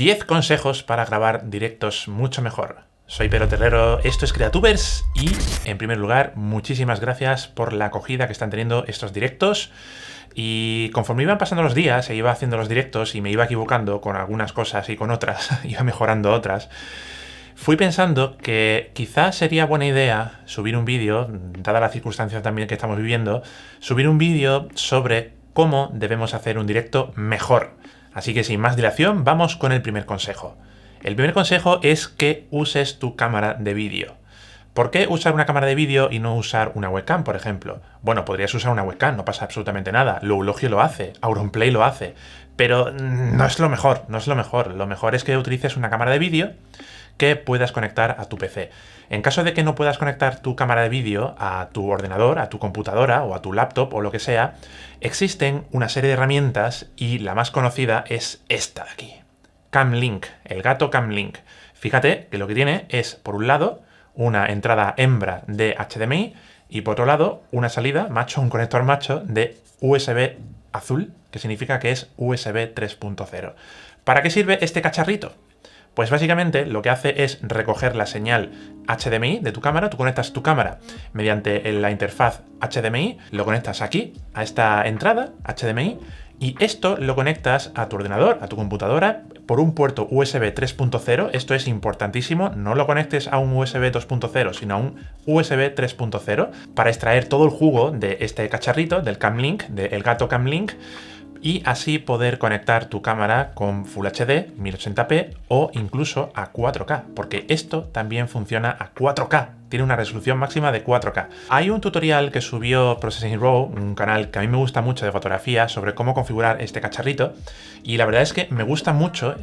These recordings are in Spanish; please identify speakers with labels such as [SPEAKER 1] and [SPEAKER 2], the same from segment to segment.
[SPEAKER 1] 10 consejos para grabar directos mucho mejor. Soy Pedro Terrero, esto es Creatubers y, en primer lugar, muchísimas gracias por la acogida que están teniendo estos directos. Y conforme iban pasando los días, se iba haciendo los directos y me iba equivocando con algunas cosas y con otras, iba mejorando otras, fui pensando que quizás sería buena idea subir un vídeo, dada las circunstancias también que estamos viviendo, subir un vídeo sobre cómo debemos hacer un directo mejor. Así que sin más dilación, vamos con el primer consejo. El primer consejo es que uses tu cámara de vídeo. ¿Por qué usar una cámara de vídeo y no usar una webcam, por ejemplo? Bueno, podrías usar una webcam, no pasa absolutamente nada. Loulogio lo hace, Auronplay lo hace, pero no es lo mejor, no es lo mejor. Lo mejor es que utilices una cámara de vídeo que puedas conectar a tu PC. En caso de que no puedas conectar tu cámara de vídeo a tu ordenador, a tu computadora o a tu laptop o lo que sea, existen una serie de herramientas y la más conocida es esta de aquí. Camlink, el gato Camlink. Fíjate que lo que tiene es, por un lado, una entrada hembra de HDMI y por otro lado, una salida macho, un conector macho de USB azul, que significa que es USB 3.0. ¿Para qué sirve este cacharrito? Pues básicamente lo que hace es recoger la señal HDMI de tu cámara. Tú conectas tu cámara mediante la interfaz HDMI, lo conectas aquí, a esta entrada HDMI, y esto lo conectas a tu ordenador, a tu computadora, por un puerto USB 3.0. Esto es importantísimo, no lo conectes a un USB 2.0, sino a un USB 3.0 para extraer todo el jugo de este cacharrito, del Camlink, del gato Camlink, y así poder conectar tu cámara con Full HD, 1080p o incluso a 4K, porque esto también funciona a 4K. Tiene una resolución máxima de 4K. Hay un tutorial que subió Processing Raw, un canal que a mí me gusta mucho de fotografía, sobre cómo configurar este cacharrito, y la verdad es que me gusta mucho.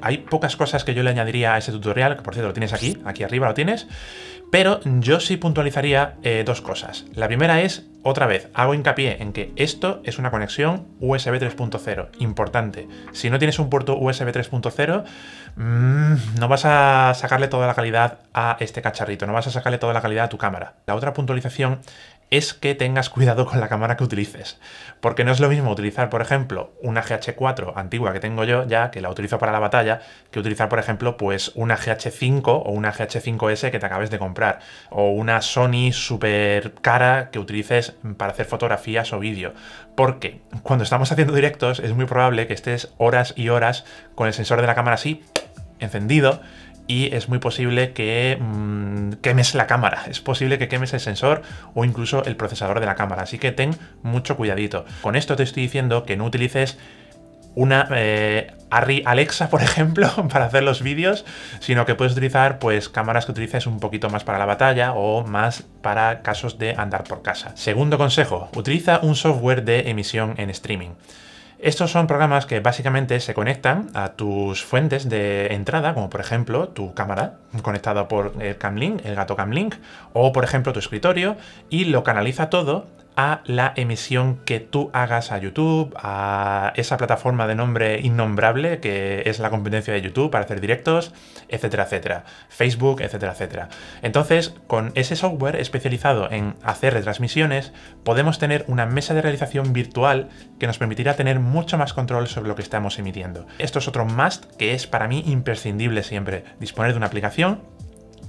[SPEAKER 1] Hay pocas cosas que yo le añadiría a ese tutorial, que por cierto lo tienes aquí arriba lo tienes, pero yo sí puntualizaría dos cosas. La primera es, otra vez, hago hincapié en que esto es una conexión USB 3.0, importante. Si no tienes un puerto USB 3.0, no vas a sacarle toda la calidad a este cacharrito, no vas a sacarle toda la calidad a tu cámara. La otra puntualización es que tengas cuidado con la cámara que utilices, porque no es lo mismo utilizar, por ejemplo, una GH4 antigua que tengo yo ya, que la utilizo para la batalla, que utilizar, por ejemplo, pues una GH5 o una GH5S que te acabes de comprar, o una Sony súper cara que utilices para hacer fotografías o vídeo, porque cuando estamos haciendo directos es muy probable que estés horas y horas con el sensor de la cámara así, encendido, y es muy posible que quemes la cámara, es posible que quemes el sensor o incluso el procesador de la cámara, así que ten mucho cuidadito. Con esto te estoy diciendo que no utilices una Arri Alexa, por ejemplo, para hacer los vídeos, sino que puedes utilizar pues cámaras que utilices un poquito más para la batalla o más para casos de andar por casa. Segundo consejo, utiliza un software de emisión en streaming. Estos son programas que básicamente se conectan a tus fuentes de entrada, como por ejemplo tu cámara conectada por el Camlink, el gato Camlink, o por ejemplo tu escritorio, y lo canaliza todo a la emisión que tú hagas a YouTube, a esa plataforma de nombre innombrable que es la competencia de YouTube para hacer directos, etcétera, etcétera, Facebook, etcétera, etcétera. Entonces, con ese software especializado en hacer retransmisiones, podemos tener una mesa de realización virtual que nos permitirá tener mucho más control sobre lo que estamos emitiendo. Esto es otro must que es para mí imprescindible siempre, disponer de una aplicación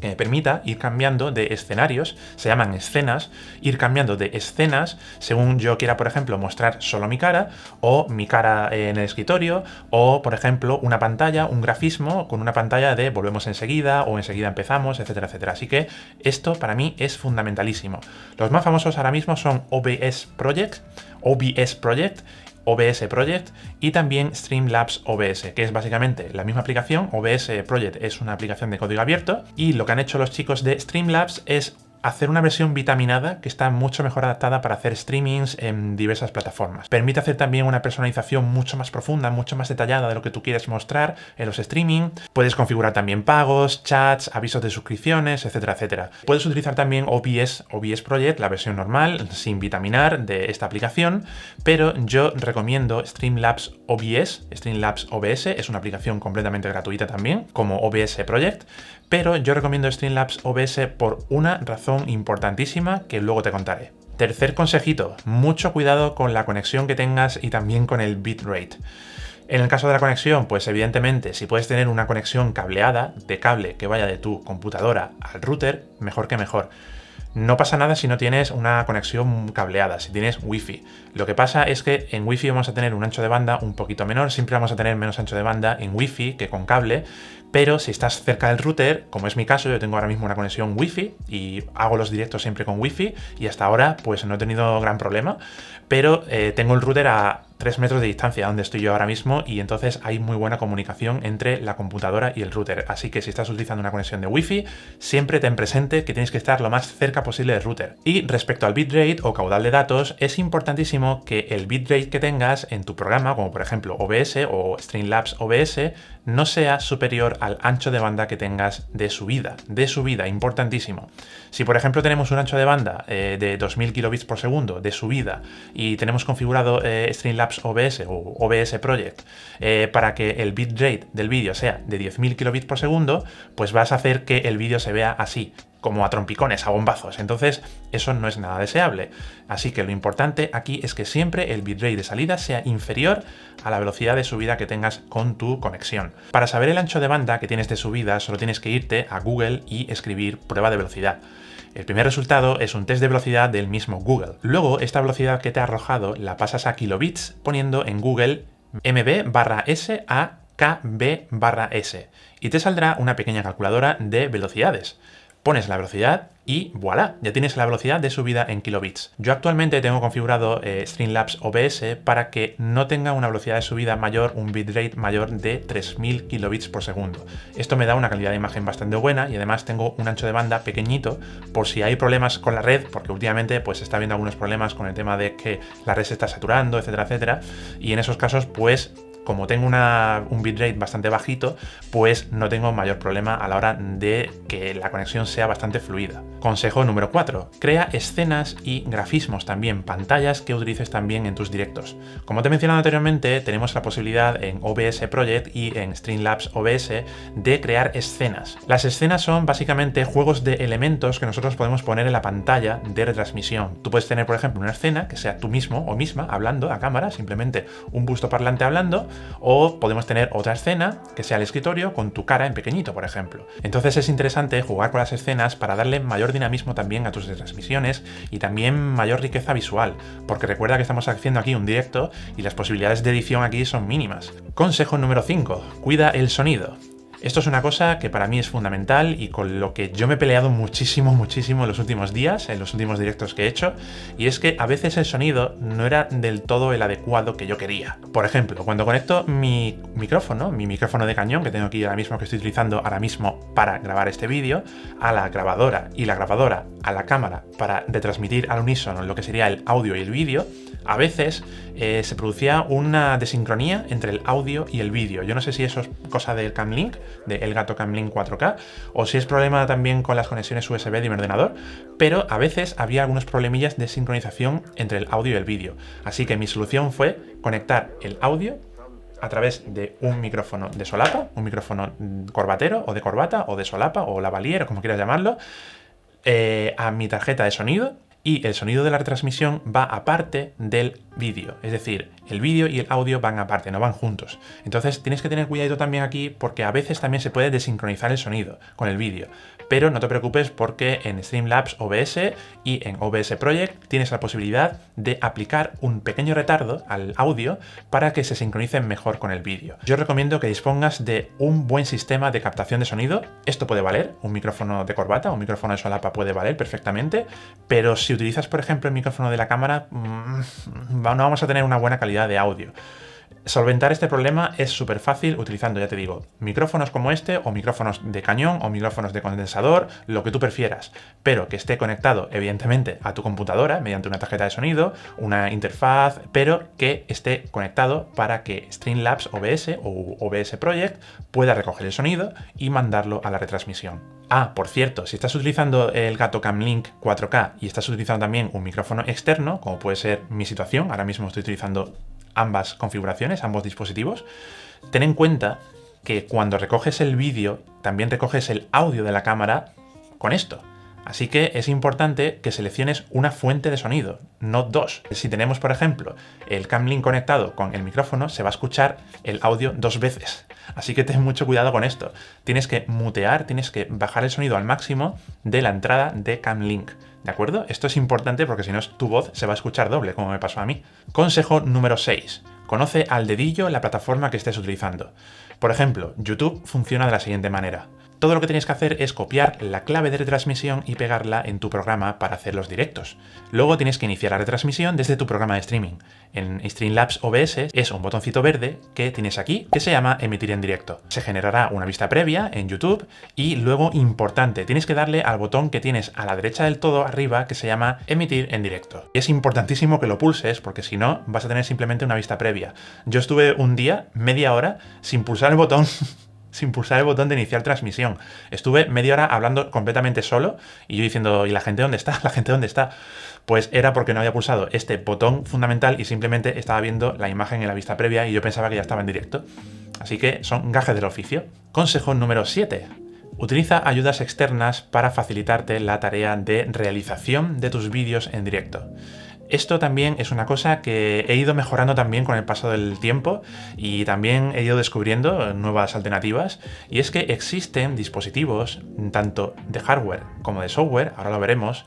[SPEAKER 1] que me permita ir cambiando de escenarios, se llaman escenas, ir cambiando de escenas según yo quiera, por ejemplo, mostrar solo mi cara, o mi cara en el escritorio, o, por ejemplo, una pantalla, un grafismo con una pantalla de volvemos enseguida, o enseguida empezamos, etcétera, etcétera. Así que esto para mí es fundamentalísimo. Los más famosos ahora mismo son OBS Project, OBS Project y también Streamlabs OBS, que es básicamente la misma aplicación. OBS Project es una aplicación de código abierto y lo que han hecho los chicos de Streamlabs es hacer una versión vitaminada que está mucho mejor adaptada para hacer streamings en diversas plataformas. Permite hacer también una personalización mucho más profunda, mucho más detallada de lo que tú quieres mostrar en los streaming. Puedes configurar también pagos, chats, avisos de suscripciones, etcétera, etcétera. Puedes utilizar también OBS Project, la versión normal, sin vitaminar de esta aplicación, pero yo recomiendo Streamlabs OBS. Streamlabs OBS es una aplicación completamente gratuita también, como OBS Project, pero yo recomiendo Streamlabs OBS por una razón importantísima que luego te contaré. Tercer consejito, mucho cuidado con la conexión que tengas y también con el bitrate. En el caso de la conexión, pues evidentemente si puedes tener una conexión cableada de cable que vaya de tu computadora al router, mejor que mejor. No pasa nada si no tienes una conexión cableada, si tienes Wi-Fi. Lo que pasa es que en Wi-Fi vamos a tener un ancho de banda un poquito menor, siempre vamos a tener menos ancho de banda en Wi-Fi que con cable, pero si estás cerca del router, como es mi caso, yo tengo ahora mismo una conexión Wi-Fi y hago los directos siempre con Wi-Fi y hasta ahora pues no he tenido gran problema, pero tengo el router a 3 metros de distancia donde estoy yo ahora mismo y entonces hay muy buena comunicación entre la computadora y el router. Así que si estás utilizando una conexión de Wi-Fi, siempre ten presente que tienes que estar lo más cerca posible del router. Y respecto al bitrate o caudal de datos, es importantísimo que el bitrate que tengas en tu programa, como por ejemplo OBS o Streamlabs OBS, no sea superior al ancho de banda que tengas de subida, importantísimo. Si por ejemplo tenemos un ancho de banda de 2000 kilobits por segundo de subida y tenemos configurado Streamlabs OBS o OBS Project para que el bitrate del vídeo sea de 10.000 kilobits por segundo, pues vas a hacer que el vídeo se vea así, como a trompicones, a bombazos. Entonces, eso no es nada deseable. Así que lo importante aquí es que siempre el bitrate de salida sea inferior a la velocidad de subida que tengas con tu conexión. Para saber el ancho de banda que tienes de subida, solo tienes que irte a Google y escribir prueba de velocidad. El primer resultado es un test de velocidad del mismo Google. Luego, esta velocidad que te ha arrojado la pasas a kilobits poniendo en Google MB/S a KB/S y te saldrá una pequeña calculadora de velocidades. Pones la velocidad y voilà, ya tienes la velocidad de subida en kilobits. Yo actualmente tengo configurado Streamlabs OBS para que no tenga una velocidad de subida mayor, un bitrate mayor de 3000 kilobits por segundo. Esto me da una calidad de imagen bastante buena y además tengo un ancho de banda pequeñito por si hay problemas con la red, porque últimamente pues está habiendo algunos problemas con el tema de que la red se está saturando, etcétera, etcétera. Y en esos casos pues como tengo un bitrate bastante bajito, pues no tengo mayor problema a la hora de que la conexión sea bastante fluida. Consejo número 4. Crea escenas y grafismos también, pantallas que utilices también en tus directos. Como te he mencionado anteriormente, tenemos la posibilidad en OBS Project y en Streamlabs OBS de crear escenas. Las escenas son básicamente juegos de elementos que nosotros podemos poner en la pantalla de retransmisión. Tú puedes tener, por ejemplo, una escena que sea tú mismo o misma hablando a cámara, simplemente un busto parlante hablando, o podemos tener otra escena que sea el escritorio con tu cara en pequeñito, por ejemplo. Entonces es interesante jugar con las escenas para darle mayor dinamismo también a tus retransmisiones y también mayor riqueza visual, porque recuerda que estamos haciendo aquí un directo y las posibilidades de edición aquí son mínimas. Consejo número 5. Cuida el sonido. Esto es una cosa que para mí es fundamental y con lo que yo me he peleado muchísimo en los últimos días, en los últimos directos que he hecho, y es que a veces el sonido no era del todo el adecuado que yo quería. Por ejemplo, cuando conecto mi micrófono de cañón, que tengo aquí ahora mismo, que estoy utilizando ahora mismo para grabar este vídeo, a la grabadora y la grabadora a la cámara para retransmitir al unísono lo que sería el audio y el vídeo, a veces se producía una desincronía entre el audio y el vídeo. Yo no sé si eso es cosa del Camlink, de Elgato Camlink 4K, o si es problema también con las conexiones USB de mi ordenador, pero a veces había algunos problemillas de sincronización entre el audio y el vídeo. Así que mi solución fue conectar el audio a través de un micrófono de solapa, un micrófono corbatero o de corbata o de solapa o lavalier o como quieras llamarlo, a mi tarjeta de sonido. Y el sonido de la retransmisión va aparte del vídeo, es decir, el vídeo y el audio van aparte, no van juntos. Entonces tienes que tener cuidado también aquí porque a veces también se puede desincronizar el sonido con el vídeo. Pero no te preocupes porque en Streamlabs OBS y en OBS Project tienes la posibilidad de aplicar un pequeño retardo al audio para que se sincronicen mejor con el vídeo. Yo recomiendo que dispongas de un buen sistema de captación de sonido. Esto puede valer, un micrófono de corbata, un micrófono de solapa puede valer perfectamente, pero si utilizas, por ejemplo, el micrófono de la cámara, no vamos a tener una buena calidad de audio. Solventar este problema es súper fácil utilizando, ya te digo, micrófonos como este o micrófonos de cañón o micrófonos de condensador, lo que tú prefieras, pero que esté conectado evidentemente a tu computadora mediante una tarjeta de sonido, una interfaz, pero que esté conectado para que Streamlabs OBS o OBS Project pueda recoger el sonido y mandarlo a la retransmisión. Ah, por cierto, si estás utilizando el Elgato Camlink 4K y estás utilizando también un micrófono externo, como puede ser mi situación, ahora mismo estoy utilizando ambas configuraciones, ambos dispositivos, ten en cuenta que cuando recoges el vídeo, también recoges el audio de la cámara con esto. Así que es importante que selecciones una fuente de sonido, no dos. Si tenemos, por ejemplo, el Camlink conectado con el micrófono, se va a escuchar el audio 2 veces. Así que ten mucho cuidado con esto. Tienes que mutear, tienes que bajar el sonido al máximo de la entrada de Camlink. ¿De acuerdo? Esto es importante porque si no, tu voz se va a escuchar doble, como me pasó a mí. Consejo número 6. Conoce al dedillo la plataforma que estés utilizando. Por ejemplo, YouTube funciona de la siguiente manera. Todo lo que tienes que hacer es copiar la clave de retransmisión y pegarla en tu programa para hacer los directos. Luego tienes que iniciar la retransmisión desde tu programa de streaming. En Streamlabs OBS es un botoncito verde que tienes aquí que se llama emitir en directo. Se generará una vista previa en YouTube y luego, importante, tienes que darle al botón que tienes a la derecha del todo arriba que se llama emitir en directo. Es importantísimo que lo pulses porque si no vas a tener simplemente una vista previa. Yo estuve un día, media hora, sin pulsar el botón sin pulsar el botón de iniciar transmisión. Estuve media hora hablando completamente solo y yo diciendo, ¿y la gente dónde está? ¿La gente dónde está? Pues era porque no había pulsado este botón fundamental y simplemente estaba viendo la imagen en la vista previa y yo pensaba que ya estaba en directo. Así que son gajes del oficio. Consejo número 7. Utiliza ayudas externas para facilitarte la tarea de realización de tus vídeos en directo. Esto también es una cosa que he ido mejorando también con el paso del tiempo y también he ido descubriendo nuevas alternativas, y es que existen dispositivos tanto de hardware como de software, ahora lo veremos,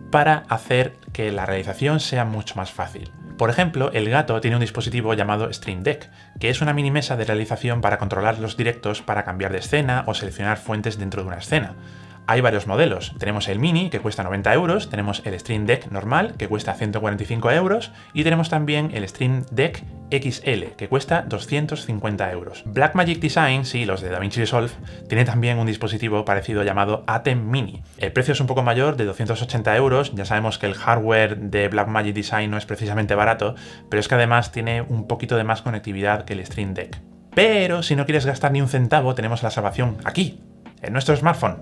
[SPEAKER 1] para hacer que la realización sea mucho más fácil. Por ejemplo, El Gato tiene un dispositivo llamado Stream Deck, que es una mini mesa de realización para controlar los directos, para cambiar de escena o seleccionar fuentes dentro de una escena. Hay varios modelos. Tenemos el Mini, que cuesta 90 euros, tenemos el Stream Deck normal, que cuesta 145 euros, y tenemos también el Stream Deck XL, que cuesta 250 euros. Blackmagic Design, sí, los de DaVinci Resolve, tiene también un dispositivo parecido llamado Atem Mini. El precio es un poco mayor, de 280 euros. Ya sabemos que el hardware de Blackmagic Design no es precisamente barato, pero es que además tiene un poquito de más conectividad que el Stream Deck. Pero si no quieres gastar ni un centavo, tenemos la salvación aquí, en nuestro smartphone.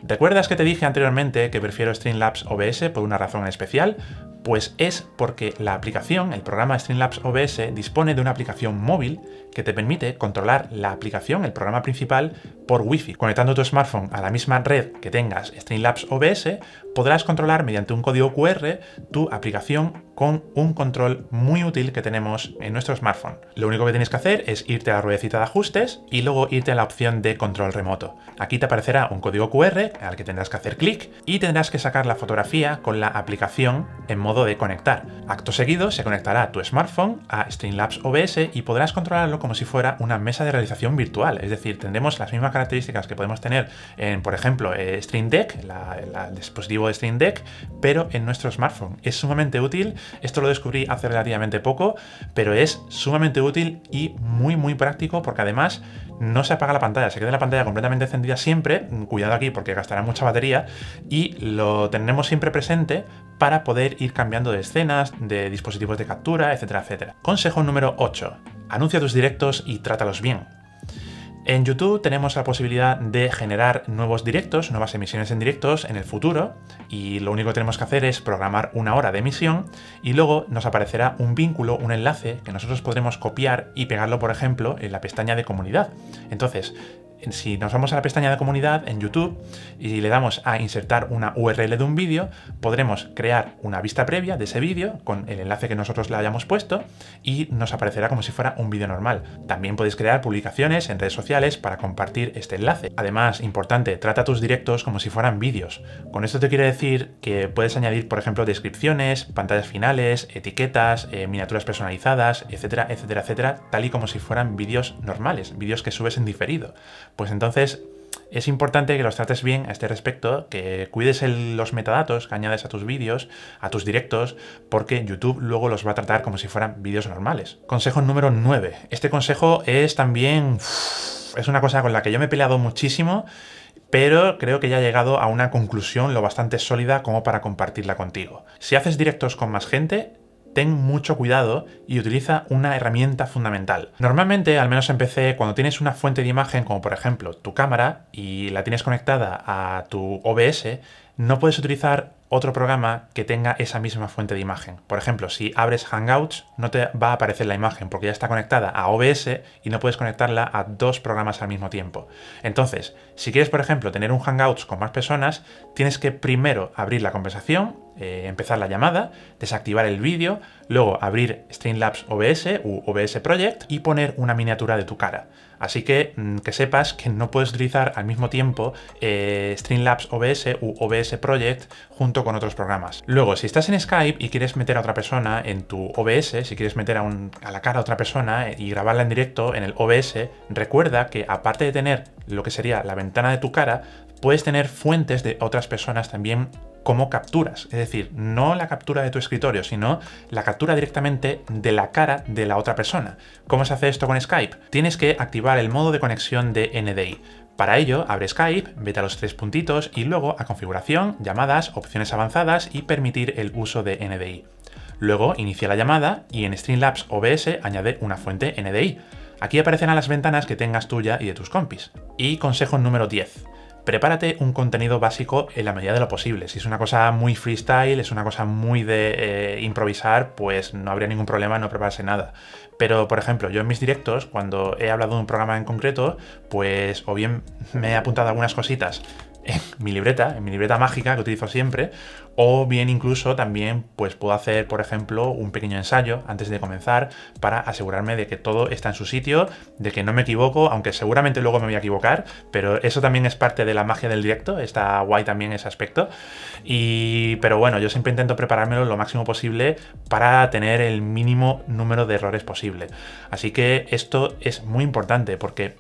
[SPEAKER 1] ¿Recuerdas que te dije anteriormente que prefiero Streamlabs OBS por una razón especial? Pues es porque la aplicación, el programa Streamlabs OBS, dispone de una aplicación móvil que te permite controlar la aplicación, el programa principal, por Wi-Fi. Conectando tu smartphone a la misma red que tengas Streamlabs OBS, podrás controlar mediante un código QR tu aplicación con un control muy útil que tenemos en nuestro smartphone. Lo único que tienes que hacer es irte a la ruedecita de ajustes y luego irte a la opción de control remoto. Aquí te aparecerá un código QR al que tendrás que hacer clic y tendrás que sacar la fotografía con la aplicación en modo de conectar. Acto seguido se conectará tu smartphone a Streamlabs OBS y podrás controlarlo como si fuera una mesa de realización virtual. Es decir, tendremos las mismas características que podemos tener en, por ejemplo, Stream Deck, el dispositivo de Stream Deck, pero en nuestro smartphone. Es sumamente útil. Esto lo descubrí hace relativamente poco, pero es sumamente útil y muy práctico porque además no se apaga la pantalla, se queda la pantalla completamente encendida siempre. Cuidado aquí porque gastará mucha batería, y lo tendremos siempre presente para poder ir cambiando de escenas, de dispositivos de captura, etcétera, etcétera. Consejo número 8. Anuncia tus directos y trátalos bien. En YouTube tenemos la posibilidad de generar nuevos directos, nuevas emisiones en directos en el futuro, y lo único que tenemos que hacer es programar una hora de emisión y luego nos aparecerá un vínculo, un enlace que nosotros podremos copiar y pegarlo, por ejemplo, en la pestaña de comunidad. Entonces, si nos vamos a la pestaña de comunidad en YouTube y le damos a insertar una URL de un vídeo, podremos crear una vista previa de ese vídeo con el enlace que nosotros le hayamos puesto y nos aparecerá como si fuera un vídeo normal. También podéis crear publicaciones en redes sociales para compartir este enlace. Además, importante, trata tus directos como si fueran vídeos. Con esto te quiero decir que puedes añadir, por ejemplo, descripciones, pantallas finales, etiquetas, miniaturas personalizadas, etcétera, etcétera, etcétera, tal y como si fueran vídeos normales, vídeos que subes en diferido. Pues entonces es importante que los trates bien a este respecto, que cuides los metadatos que añades a tus vídeos, a tus directos, porque YouTube luego los va a tratar como si fueran vídeos normales. Consejo número 9. Este consejo es también... es una cosa con la que yo me he peleado muchísimo, pero creo que ya he llegado a una conclusión lo bastante sólida como para compartirla contigo. Si haces directos con más gente, ten mucho cuidado y utiliza una herramienta fundamental. Normalmente, al menos en PC, cuando tienes una fuente de imagen como por ejemplo tu cámara y la tienes conectada a tu OBS, no puedes utilizar otro programa que tenga esa misma fuente de imagen. Por ejemplo, si abres Hangouts, no te va a aparecer la imagen porque ya está conectada a OBS y no puedes conectarla a dos programas al mismo tiempo. Entonces, si quieres, por ejemplo, tener un Hangouts con más personas, tienes que primero abrir la conversación, empezar la llamada, desactivar el vídeo, luego abrir Streamlabs OBS u OBS Project y poner una miniatura de tu cara. Así que sepas que no puedes utilizar al mismo tiempo Streamlabs OBS u OBS Project junto con otros programas. Luego, si estás en Skype y quieres meter a otra persona en tu OBS, si quieres meter a la cara a otra persona y grabarla en directo en el OBS, recuerda que aparte de tener lo que sería la ventana de tu cara, puedes tener fuentes de otras personas también como capturas, es decir, no la captura de tu escritorio, sino la captura directamente de la cara de la otra persona. ¿Cómo se hace esto con Skype? Tienes que activar el modo de conexión de NDI. Para ello, abre Skype, vete a los tres puntitos y luego a configuración, llamadas, opciones avanzadas y permitir el uso de NDI. Luego inicia la llamada y en Streamlabs OBS añade una fuente NDI. Aquí aparecerán las ventanas que tengas tuya y de tus compis. Y consejo número 10. Prepárate un contenido básico en la medida de lo posible. Si es una cosa muy freestyle, es una cosa muy de improvisar, pues no habría ningún problema en no prepararse nada. Pero, por ejemplo, yo en mis directos, cuando he hablado de un programa en concreto, pues o bien me he apuntado algunas cositas en mi libreta mágica que utilizo siempre, o bien incluso también pues puedo hacer, por ejemplo, un pequeño ensayo antes de comenzar para asegurarme de que todo está en su sitio, de que no me equivoco, aunque seguramente luego me voy a equivocar, pero eso también es parte de la magia del directo, está guay también ese aspecto. Pero bueno, yo siempre intento preparármelo lo máximo posible para tener el mínimo número de errores posible. Así que esto es muy importante porque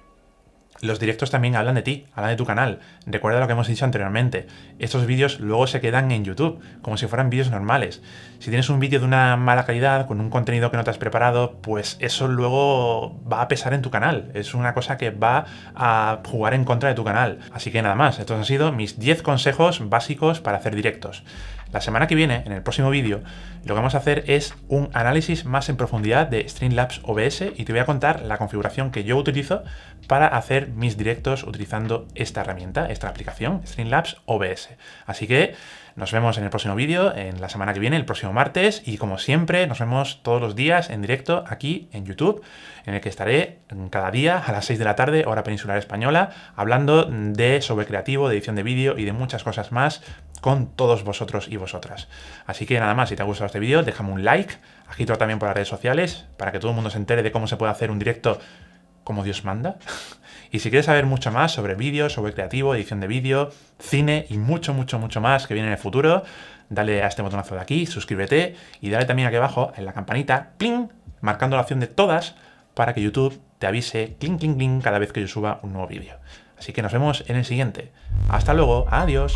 [SPEAKER 1] los directos también hablan de ti, hablan de tu canal. Recuerda lo que hemos dicho anteriormente. Estos vídeos luego se quedan en YouTube, como si fueran vídeos normales. Si tienes un vídeo de una mala calidad, con un contenido que no te has preparado, pues eso luego va a pesar en tu canal. Es una cosa que va a jugar en contra de tu canal. Así que nada más, estos han sido mis 10 consejos básicos para hacer directos. La semana que viene, en el próximo vídeo, lo que vamos a hacer es un análisis más en profundidad de Streamlabs OBS y te voy a contar la configuración que yo utilizo para hacer mis directos utilizando esta herramienta, esta aplicación, Streamlabs OBS. Así que nos vemos en el próximo vídeo, en la semana que viene, el próximo martes, y como siempre, nos vemos todos los días en directo aquí en YouTube, en el que estaré cada día a las 6 de la tarde, hora peninsular española, hablando de sobre creativo, de edición de vídeo y de muchas cosas más con todos vosotros y vosotras. Así que nada más, si te ha gustado este vídeo, déjame un like, agítalo también por las redes sociales, para que todo el mundo se entere de cómo se puede hacer un directo como Dios manda. Y si quieres saber mucho más sobre vídeo, sobre creativo, edición de vídeo, cine y mucho más que viene en el futuro, dale a este botonazo de aquí, suscríbete y dale también aquí abajo en la campanita, ¡pling!, marcando la opción de todas para que YouTube te avise, ¡cling, cling, cling!, cada vez que yo suba un nuevo vídeo. Así que nos vemos en el siguiente. Hasta luego, adiós.